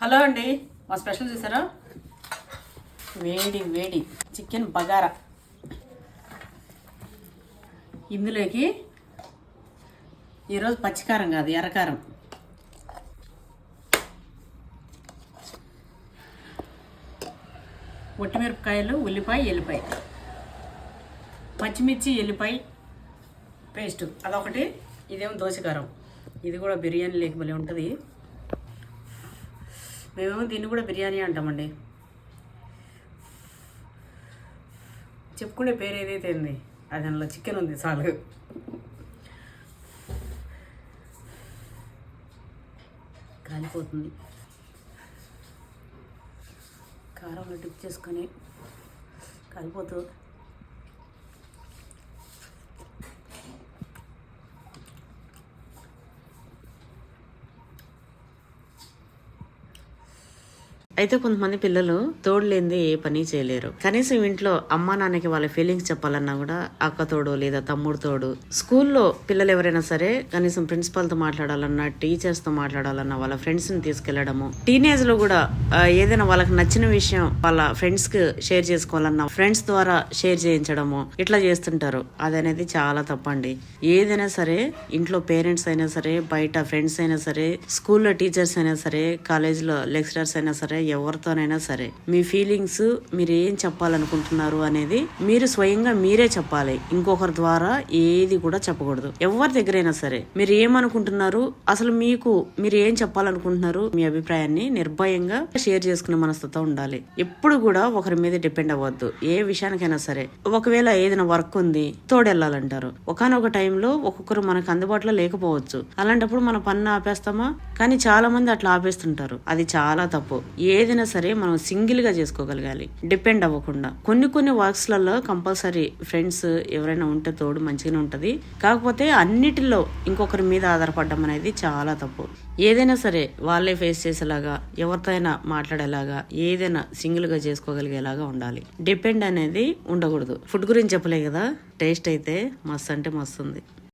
Hello అండి, మా special చూసారా? వేడి వేడి చికెన్ బగారా. ఇందులోకి ఈరోజు పచ్చికారం కాదు, ఎర్రకారం. ఒట్టిమిరపకాయలు, ఉల్లిపాయ, ఎల్లిపాయ, పచ్చిమిర్చి, ఎల్లిపాయ పేస్టు అదొకటి. ఇదేమో దోసకారం. ఇది కూడా బిర్యానీ లేకపోలే ఉంటుంది. మేమేమో దీన్ని కూడా బిర్యానీ అంటామండి. చెప్పుకునే పేరు ఏదైతే ఉంది అది అందులో చికెన్ ఉంది చాలు. కాలిపోతుంది. కారంలో డిప్ చేసుకొని కాలిపోతూ అయితే కొంతమంది పిల్లలు తోడు లేనిదే ఏ పని చేయలేరు. కనీసం ఇంట్లో అమ్మా నాన్నకి వాళ్ళ ఫీలింగ్స్ చెప్పాలన్నా కూడా అక్క తోడు లేదా తమ్ముడు తోడు. స్కూల్లో పిల్లలు ఎవరైనా సరే కనీసం ప్రిన్సిపాల్ తో మాట్లాడాలన్నా, టీచర్స్ తో మాట్లాడాలన్నా, వాళ్ళ ఫ్రెండ్స్ ని తీసుకెళ్లడము. టీనేజ్ లో కూడా ఏదైనా వాళ్ళకి నచ్చిన విషయం వాళ్ళ ఫ్రెండ్స్ కి షేర్ చేసుకోవాలన్నా ఫ్రెండ్స్ ద్వారా షేర్ చేయించడము ఇట్లా చేస్తుంటారు. అదనేది చాలా తప్పండి. ఏదైనా సరే ఇంట్లో పేరెంట్స్ అయినా సరే, బయట ఫ్రెండ్స్ అయినా సరే, స్కూల్లో టీచర్స్ అయినా సరే, కాలేజీలో లెక్చరర్స్ అయినా సరే, ఎవరితోనైనా సరే మీ ఫీలింగ్స్ మీరు ఏం చెప్పాలనుకుంటున్నారు అనేది మీరు స్వయంగా మీరే చెప్పాలి. ఇంకొకరి ద్వారా ఏది కూడా చెప్పకూడదు. ఎవరి దగ్గరైనా సరే మీరు ఏమనుకుంటున్నారు, అసలు మీరు ఏం చెప్పాలనుకుంటున్నారు, మీ అభిప్రాయాన్ని నిర్భయంగా షేర్ చేసుకునే మనస్తత్వం ఉండాలి. ఎప్పుడు కూడా ఒకరి మీద డిపెండ్ అవ్వద్దు. ఏ విషయానికైనా సరే ఒకవేళ ఏదైనా వర్క్ ఉంది తోడెళ్ళాలంటారు. ఒకనొక టైంలో ఒక్కొక్కరు మనకు అందుబాటులో లేకపోవచ్చు. అలాంటప్పుడు మన పన్ను ఆపేస్తామా? కానీ చాలా మంది అట్లా ఆపేస్తుంటారు. అది చాలా తప్పు. ఏదైనా సరే మనం సింగిల్ గా చేసుకోగలగాలి, డిపెండ్ అవ్వకుండా. కొన్ని వర్క్స్ లలో కంపల్సరీ ఫ్రెండ్స్ ఎవరైనా ఉంటే తోడు మంచిగానే ఉంటది. కాకపోతే అన్నిటిలో ఇంకొకరి మీద ఆధారపడడం అనేది చాలా తప్పు. ఏదైనా సరే వాళ్ళే ఫేస్ చేసేలాగా, ఎవరితో అయినా మాట్లాడేలాగా, ఏదైనా సింగిల్ గా చేసుకోగలిగేలాగా ఉండాలి. డిపెండ్ అనేది ఉండకూడదు. ఫుడ్ గురించి చెప్పలే కదా, టేస్ట్ అయితే మస్తు అంటే మస్తు ఉంది.